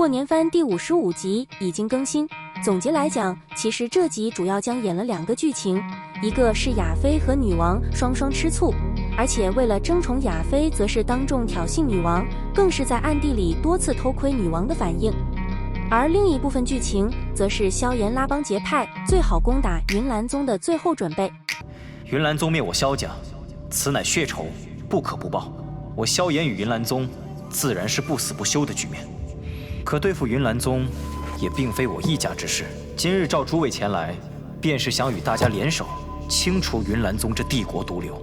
破年番第55集已经更新。总结来讲，其实这集主要将演了2个剧情，一个是亚妃和女王双双吃醋，而且为了争宠亚妃，则是当众挑衅女王，更是在暗地里多次偷窥女王的反应。而另一部分剧情，则是萧炎拉帮结派，最好攻打云岚宗的最后准备。云岚宗灭我萧家，此乃血仇，不可不报。我萧炎与云岚宗，自然是不死不休的局面。可对付云岚宗，也并非我一家之事。今日召诸位前来，便是想与大家联手，清除云岚宗这帝国毒瘤。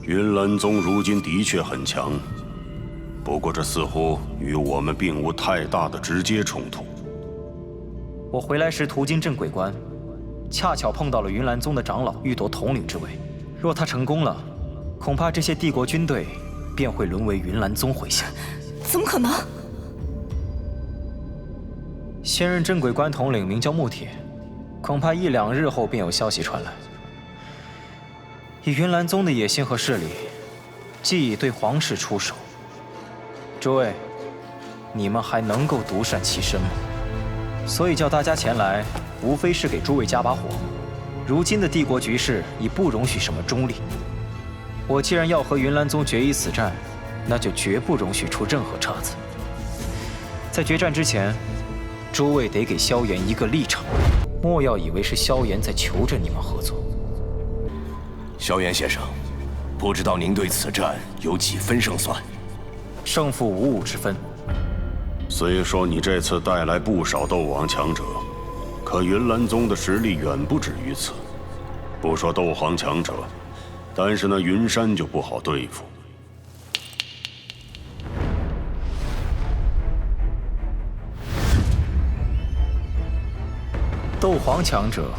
云岚宗如今的确很强，不过这似乎与我们并无太大的直接冲突。我回来时途经镇鬼关，恰巧碰到了云岚宗的长老欲夺统领之位。若他成功了，恐怕这些帝国军队便会沦为云岚宗麾下。怎么可能？现任镇鬼关统领名叫穆铁，恐怕1、2日后便有消息传来。以云岚宗的野心和势力，既已对皇室出手，诸位，你们还能够独善其身吗？所以叫大家前来，无非是给诸位加把火。如今的帝国局势已不容许什么中立，我既然要和云岚宗决一死战，那就绝不容许出任何岔子。在决战之前，诸位得给萧炎一个立场，莫要以为是萧炎在求着你们合作。萧炎先生，不知道您对此战有几分胜算？胜负5-5之分。虽说你这次带来不少斗皇强者，可云岚宗的实力远不止于此。不说斗皇强者，但是那云山就不好对付。斗皇强者，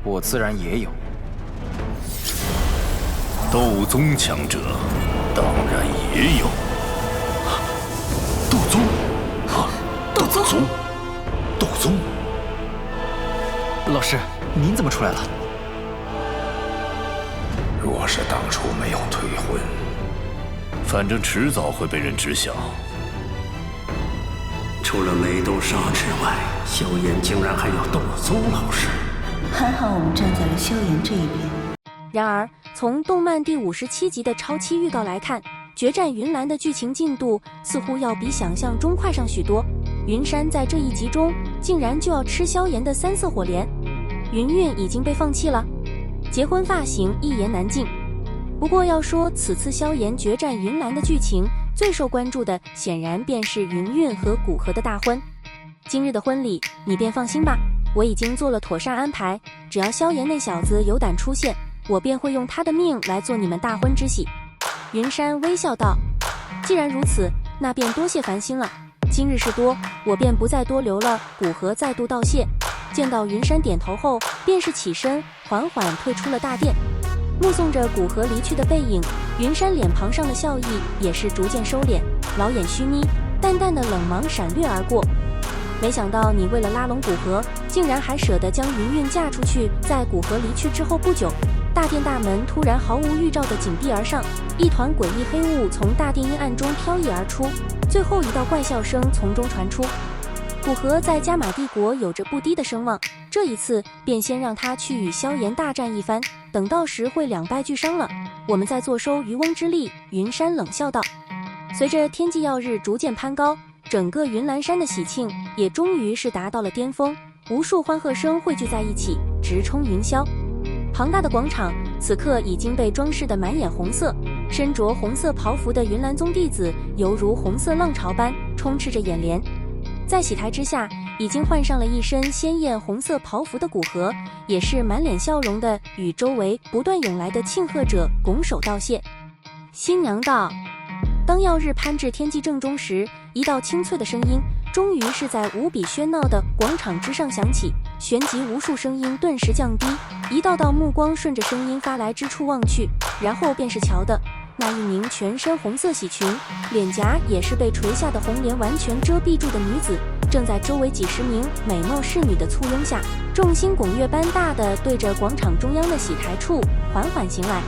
我自然也有；斗宗强者，当然也有。斗宗，斗宗，斗宗。老师，您怎么出来了？若是当初没有退婚，反正迟早会被人知晓。除了梅斗沙之外，萧炎竟然还有斗宗老师。还好我们站在了萧炎这一边。然而，从动漫第57集的超期预告来看，决战云岚的剧情进度似乎要比想象中快上许多。云山在这一集中竟然就要吃萧炎的3色火莲，云韵已经被放弃了，结婚发型一言难尽。不过要说此次萧炎决战云岚的剧情，最受关注的显然便是云韵和古河的大婚。今日的婚礼，你便放心吧，我已经做了妥善安排，只要萧炎那小子有胆出现，我便会用他的命来做你们大婚之喜。云山微笑道：既然如此，那便多谢繁星了，今日事多，我便不再多留了。古河再度道谢，见到云山点头后，便是起身缓缓退出了大殿。目送着古河离去的背影，云山脸庞上的笑意也是逐渐收敛，老眼虚眯，淡淡的冷芒闪掠而过。没想到你为了拉拢古河，竟然还舍得将云韵嫁出去。在古河离去之后不久，大殿大门突然毫无预兆的紧闭而上，一团诡异黑雾从大殿阴暗中飘逸而出，最后一道怪笑声从中传出。古河在加玛帝国有着不低的声望，这一次便先让他去与萧炎大战一番，等到时会两败俱伤了，我们再坐收渔翁之利。云山冷笑道。随着天际耀日逐渐攀高，整个云岚山的喜庆也终于是达到了巅峰，无数欢贺声汇聚在一起，直冲云霄。庞大的广场此刻已经被装饰得满眼红色，身着红色袍服的云岚宗弟子犹如红色浪潮般充斥着眼帘。在喜台之下，已经换上了一身鲜艳红色袍服的古河，也是满脸笑容的与周围不断涌来的庆贺者拱手道谢。新娘道。当耀日攀至天际正中时，一道清脆的声音终于是在无比喧闹的广场之上响起，旋即无数声音顿时降低，一道道目光顺着声音发来之处望去，然后便是瞧的那一名全身红色喜裙，脸颊也是被垂下的红莲完全遮蔽住的女子，正在周围几十名美貌侍女的簇拥下，众星拱月般大的对着广场中央的喜台处缓缓行来。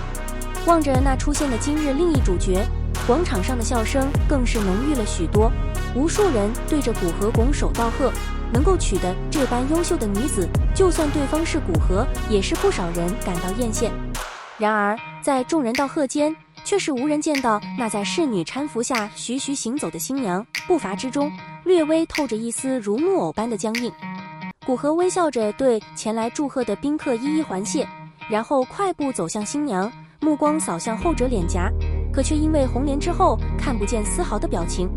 望着那出现的今日另一主角，广场上的笑声更是浓郁了许多。无数人对着古河拱手道贺，能够娶的这般优秀的女子，就算对方是古河，也是不少人感到艳羡。然而，在众人道贺间，却是无人见到那在侍女搀扶下徐徐行走的新娘，步伐之中略微透着一丝如木偶般的僵硬。古河微笑着对前来祝贺的宾客一一还谢，然后快步走向新娘，目光扫向后者脸颊，可却因为红莲之后看不见丝毫的表情，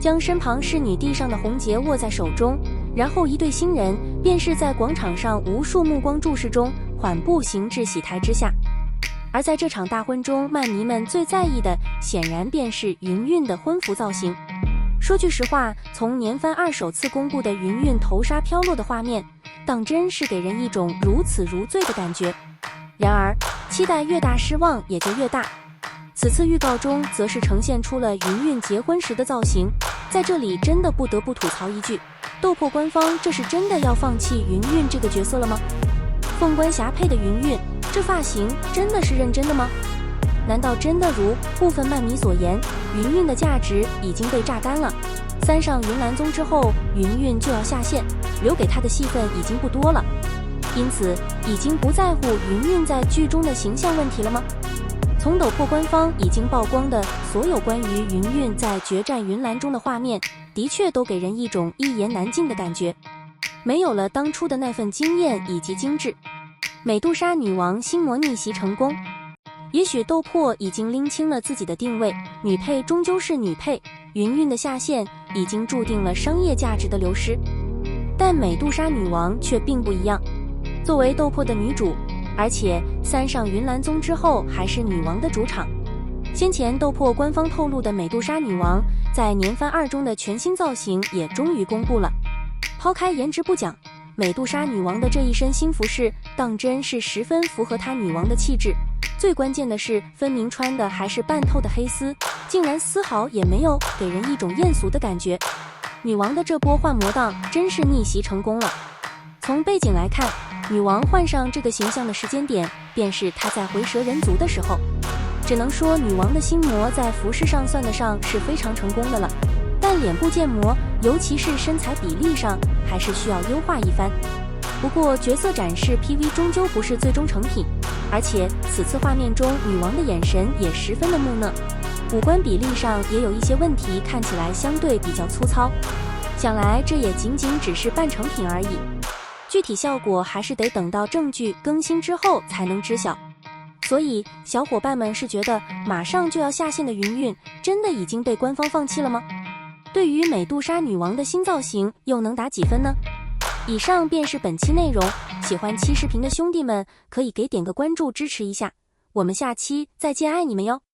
将身旁侍女递上的红结握在手中，然后一对新人便是在广场上无数目光注视中缓步行至喜台之下。而在这场大婚中，漫迷们最在意的显然便是云韵的婚服造型。说句实话，从年番2首次公布的云韵头纱飘落的画面，当真是给人一种如此如醉的感觉。然而，期待越大，失望也就越大。此次预告中则是呈现出了云韵结婚时的造型，在这里真的不得不吐槽一句，斗破官方这是真的要放弃云韵这个角色了吗？凤冠霞帔的云韵，这发型真的是认真的吗？难道真的如部分漫迷所言，云韵的价值已经被榨干了？3上云岚宗之后，云韵就要下线，留给她的戏份已经不多了，因此已经不在乎云韵在剧中的形象问题了吗？从斗破官方已经曝光的所有关于云韵在决战云岚中的画面，的确都给人一种一言难尽的感觉，没有了当初的那份惊艳以及精致。美杜莎女王心魔逆袭成功，也许斗破已经拎清了自己的定位，女配终究是女配，云韵的下线已经注定了商业价值的流失。但美杜莎女王却并不一样，作为斗破的女主，而且3上云岚宗之后还是女王的主场。先前斗破官方透露的美杜莎女王在年番2中的全新造型也终于公布了。抛开颜值不讲，美杜莎女王的这一身新服饰当真是十分符合她女王的气质，最关键的是分明穿的还是半透的黑丝，竟然丝毫也没有给人一种艳俗的感觉。女王的这波换模档真是逆袭成功了。从背景来看，女王换上这个形象的时间点便是她在回蛇人族的时候，只能说女王的心魔在服饰上算得上是非常成功的了，但脸部建模尤其是身材比例上还是需要优化一番。不过角色展示 PV 终究不是最终成品，而且此次画面中女王的眼神也十分的木讷，五官比例上也有一些问题，看起来相对比较粗糙，想来这也仅仅只是半成品而已，具体效果还是得等到正剧更新之后才能知晓。所以小伙伴们是觉得马上就要下线的云韵真的已经被官方放弃了吗？对于美杜莎女王的新造型又能打几分呢？以上便是本期内容，喜欢七视频的兄弟们可以给点个关注支持一下，我们下期再见，爱你们哟。